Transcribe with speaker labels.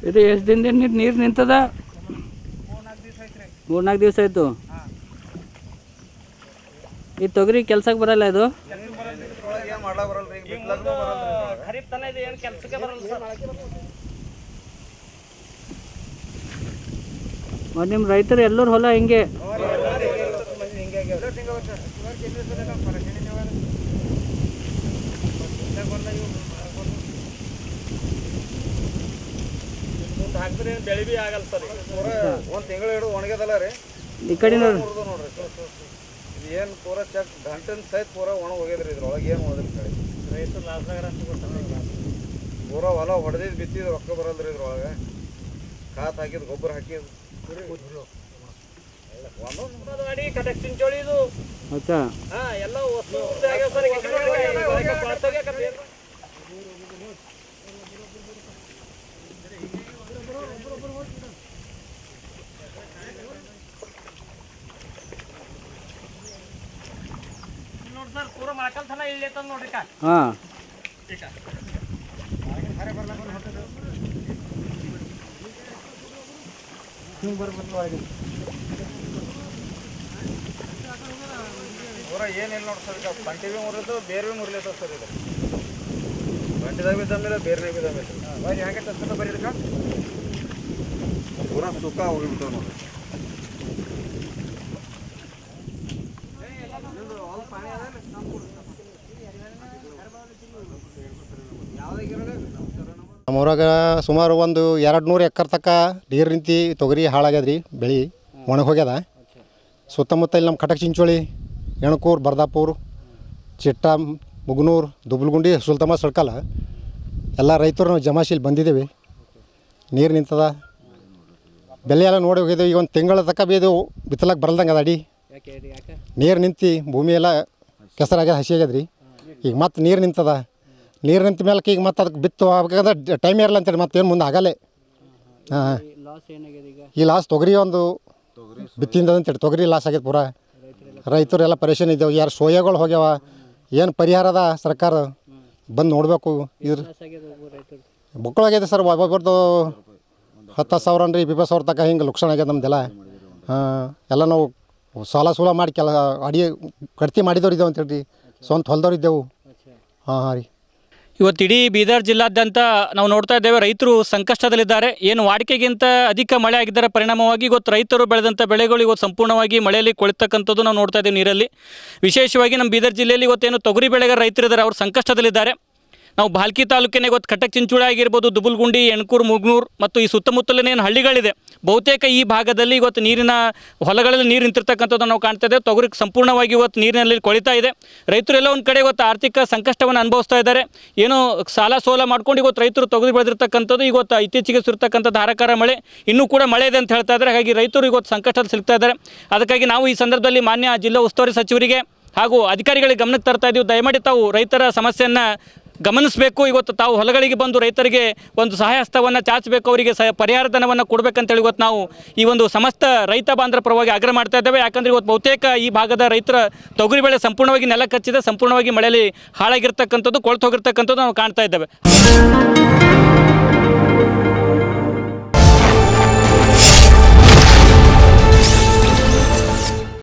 Speaker 1: ಇದು ಎಷ್ಟು ದಿನದಿಂದ ನೀರು ನಿಂತದ? 3-4 ದಿವಸ ಆಯಿತು. ಈ ತೊಗರಿ ಕೆಲ್ಸಕ್ಕೆ ಬರಲ್ಲ ಇದು? ಮತ್ತು ನಿಮ್ಮ ರೈತರು ಎಲ್ಲರೂ ಹೊಲ ಹಿಂಗೆ?
Speaker 2: ಬೆಳೆ ಬಿ ಆಗಲ್ಲ ಸರ್. ಒಂದು ತಿಂಗಳು ಹಿಡಿದು ಒಣಗ್ಯದಲ್ಲ ರೀ.
Speaker 1: ಈ ಕಡೆ ನೋಡ್ರಿ
Speaker 2: ಏನು ಪೂರ ಚೆಕ್ ಗಂಟೆನ ಸಹಿತ ಪೂರ ಒಣ ಹೋಗ್ಯದ್ರಿ. ಇದ್ರೊಳಗೆ ಏನು ಹೋದ್ರಿ ಕಡೆ ರೈತರು ಲಾಸ್ದಾಗ ಪೂರ ಹೊಲ ಹೊಡೆದಿದ್ದು ಬಿತ್ತಿದ್ದು ರೊಕ್ಕ ಬರಲ್ರಿ. ಇದ್ರೊಳಗೆ ಖಾತ್ ಹಾಕಿದ್ ಗೊಬ್ಬರ ಹಾಕಿದ್ ಒಂದೊಂದು ಗಾಡಿ ಕಟಕ್ ಚಿಂಚೋಳಿ ಇದು ಎಲ್ಲ ವಸ್ತು सर पूरा माकल थाना इल्लेता नोड्री का हां ठीक है हरे बरला कोन होते क्यों बरबरवागे पूरा ಏನಿಲ್ಲ ನೋಡಿ ಸರ್. ಈಗ ಪಂಟಿ ಬಿ ಮುರಿದು ಬೇರೆ ಬಿ ಮುರಿಲೇತ ಸರ್. ಇದು ಪಂಟಿದಾಗ ಬಿ ದಮ್ಮಿಲ್ಲ ಬೇರೆ ಬಿ ದಮ್ಮಿಲ್ಲ. ಬಾಯ್ ಹ್ಯಾಂಗೆ ತಸ್ತ ಬರೀದಕ ಪೂರಾ ಸುಕ್ಕ ಹೋಗಿಬಿಟ್ಟು ನೋಡಿ.
Speaker 3: ನಮ್ಮೂರಾಗ ಸುಮಾರು ಒಂದು 200 ಎಕರೆ ತಕ್ಕ ನೀರು ನಿಂತು ತೊಗರಿ ಹಾಳಾಗ್ಯದ್ರಿ. ಬೆಳೆ ಒಣಗಿ ಹೋಗ್ಯದ. ಸುತ್ತಮುತ್ತ ಇಲ್ಲಿ ನಮ್ಮ ಕಟಕ್ ಚಿಂಚೋಳಿ, ಎಣಕೂರು, ಬರ್ದಾಪುರ, ಚಿಟ್ಟ, ಮುಗನೂರು, ದುಬ್ಲಗುಂಡಿ, ಸುಲ್ತಮ ಸರ್ಕಲ್ ಎಲ್ಲ ರೈತರು ನಾವು ಜಮಾಶೀಲ್ ಬಂದಿದ್ದೇವೆ. ನೀರು ನಿಂತದ. ಬೆಲೆ ಎಲ್ಲ ನೋಡಿ ಹೋಗಿದ್ದೇವೆ. ಈಗ ಒಂದು ತಿಂಗಳ ತಕ್ಕ ಬಿ ಇದು ಬಿತ್ತಲಕ್ಕೆ ಬರಲ್ದಂಗೆ ಅದ. ಅಡಿ ನೀರು ನಿಂತು ಭೂಮಿ ಎಲ್ಲ ಕೆಸರಾಗ್ಯದ, ಹಸಿ ಆಗ್ಯದ್ರಿ. ಈಗ ಮತ್ತೆ ನೀರು ನಿಂತದ. ನೀರು ನಿಂತ ಮೇಲೆ ಈಗ ಮತ್ತೆ ಅದಕ್ಕೆ ಬಿತ್ತು ಆಗ್ಬೇಕಂದ್ರೆ ಟೈಮ್ ಇರಲ್ಲ ಅಂತೇಳಿ ಮತ್ತೇನು ಮುಂದೆ ಆಗಲ್ಲೇ. ಹಾಂ, ಈ ಲಾಸ್ ತೊಗರಿ ಒಂದು ಬಿತ್ತಿಂದ ಅಂತೇಳಿ ತೊಗರಿ ಲಾಸ್ ಆಗ್ಯದ. ಪೂರ ರೈತರೆಲ್ಲ ಪರೇಶಾನ್ ಇದ್ದೇವೆ. ಯಾರು ಸೋಯಾಗಳು ಹೋಗ್ಯಾವ, ಏನು ಪರಿಹಾರ ಅದ ಸರ್ಕಾರ ಬಂದು ನೋಡಬೇಕು. ಇದ್ರ ಮಕ್ಕಳಾಗ್ಯದ ಸರ್. ಒಬ್ಬೊಬ್ಬರದು 10,000 ರೀ, 20,000 ತನಕ ಹಿಂಗೆ ಲುಕ್ಷಣ ಆಗ್ಯದ ನಮ್ದೆಲ್ಲ. ಹಾಂ, ಎಲ್ಲ ನಾವು ಸಾಲ ಮಾಡಿ ಅಡಿ ಕಡ್ತಿ ಮಾಡಿದವ್ರು ಇದ್ದೇವೆ ಅಂತೇಳಿ ಸ್ವಂತ ಹೊಲ್ದವ್ರು ಇದ್ದೆವು. ಹಾಂ ಹಾಂ ರೀ.
Speaker 4: ಇವತ್ತು ಇಡೀ ಬೀದರ್ ಜಿಲ್ಲಾದ್ಯಂತ ನಾವು ನೋಡ್ತಾ ಇದ್ದೇವೆ, ರೈತರು ಸಂಕಷ್ಟದಲ್ಲಿದ್ದಾರೆ. ಏನು ವಾಡಿಕೆಗಿಂತ ಅಧಿಕ ಮಳೆ ಆಗಿದ್ದರ ಪರಿಣಾಮವಾಗಿ ಇವತ್ತು ರೈತರು ಬೆಳೆದಂಥ ಬೆಳೆಗಳು ಇವತ್ತು ಸಂಪೂರ್ಣವಾಗಿ ಮಳೆಯಲ್ಲಿ ಕೊಳಿತಕ್ಕಂಥದ್ದು ನಾವು ನೋಡ್ತಾ ಇದ್ದೇವೆ ನೀರಲ್ಲಿ. ವಿಶೇಷವಾಗಿ ನಮ್ಮ ಬೀದರ್ ಜಿಲ್ಲೆಯಲ್ಲಿ ಇವತ್ತೇನು ತೊಗರಿ ಬೆಳೆಗಾರ ರೈತರಿದ್ದಾರೆ, ಅವರು ಸಂಕಷ್ಟದಲ್ಲಿದ್ದಾರೆ. ನಾವು ಭಾಲ್ಕಿ ತಾಲೂಕಿನ ಇವತ್ತು ಕಟಕ್ ಚಿಂಚೋಳಿ ಆಗಿರ್ಬೋದು, ದುಬುಲ್ಗುಂಡಿ, ಎಣ್ಕೂರು, ಮುಗ್ನೂರು ಮತ್ತು ಈ ಸುತ್ತಮುತ್ತಲಿನ ಏನು ಹಳ್ಳಿಗಳಿದೆ, ಬಹುತೇಕ ಈ ಭಾಗದಲ್ಲಿ ಇವತ್ತು ನೀರಿನ ಹೊಲಗಳಲ್ಲಿ ನೀರು ನಿಂತಿರ್ತಕ್ಕಂಥದ್ದು ನಾವು ಕಾಣ್ತಾ ಇದ್ದೇವೆ. ತೊಗರಿ ಸಂಪೂರ್ಣವಾಗಿ ಇವತ್ತು ನೀರಿನಲ್ಲಿ ಕೊಳಿತಾ ಇದೆ. ರೈತರೆಲ್ಲ ಒಂದು ಕಡೆ ಇವತ್ತು ಆರ್ಥಿಕ ಸಂಕಷ್ಟವನ್ನು ಅನುಭವಿಸ್ತಾ ಇದ್ದಾರೆ. ಏನೋ ಸಾಲ ಸೋಲ ಮಾಡ್ಕೊಂಡು ಇವತ್ತು ರೈತರು ತೊಗರಿ ಬೆಳೆದಿರ್ತಕ್ಕಂಥದ್ದು. ಇವತ್ತು ಇತ್ತೀಚೆಗೆ ಸುರಿತಕ್ಕಂಥ ಧಾರಾಕಾರ ಮಳೆ ಇನ್ನೂ ಕೂಡ ಮಳೆ ಇದೆ ಅಂತ ಹೇಳ್ತಾ ಇದ್ದಾರೆ. ಹಾಗಾಗಿ ರೈತರು ಇವತ್ತು ಸಂಕಷ್ಟದಲ್ಲಿ ಸಿಗ್ತಾ ಇದ್ದಾರೆ. ಅದಕ್ಕಾಗಿ ನಾವು ಈ ಸಂದರ್ಭದಲ್ಲಿ ಮಾನ್ಯ ಜಿಲ್ಲಾ ಉಸ್ತುವಾರಿ ಸಚಿವರಿಗೆ ಹಾಗೂ ಅಧಿಕಾರಿಗಳಿಗೆ ಗಮನಕ್ಕೆ ತರ್ತಾ ಇದ್ದೀವಿ. ದಯಮಾಡಿ ತಾವು ರೈತರ ಸಮಸ್ಯೆಯನ್ನು ಗಮನಿಸಬೇಕು. ಇವತ್ತು ತಾವು ಹೊಲಗಳಿಗೆ ಬಂದು ರೈತರಿಗೆ ಒಂದು ಸಹಾಯ ಹಸ್ತವನ್ನು ಚಾಚಬೇಕು, ಅವರಿಗೆ ಪರಿಹಾರ ಧನವನ್ನು ಕೊಡಬೇಕಂತೇಳಿ ಇವತ್ತು ನಾವು ಈ ಒಂದು ಸಮಸ್ತ ರೈತ ಬಾಂಧವರ ಪರವಾಗಿ ಆಗ್ರಹ ಮಾಡ್ತಾ ಇದ್ದೇವೆ. ಯಾಕಂದರೆ ಇವತ್ತು ಬಹುತೇಕ ಈ ಭಾಗದ ರೈತರ ತೊಗರಿ ಬೆಳೆ ಸಂಪೂರ್ಣವಾಗಿ ನೆಲ ಕಚ್ಚಿದೆ, ಸಂಪೂರ್ಣವಾಗಿ ಮಳೆಯಲ್ಲಿ ಹಾಳಾಗಿರ್ತಕ್ಕಂಥದ್ದು, ಕೊಳ್ತು ಹೋಗಿರ್ತಕ್ಕಂಥದ್ದು ನಾವು ಕಾಣ್ತಾ ಇದ್ದೇವೆ.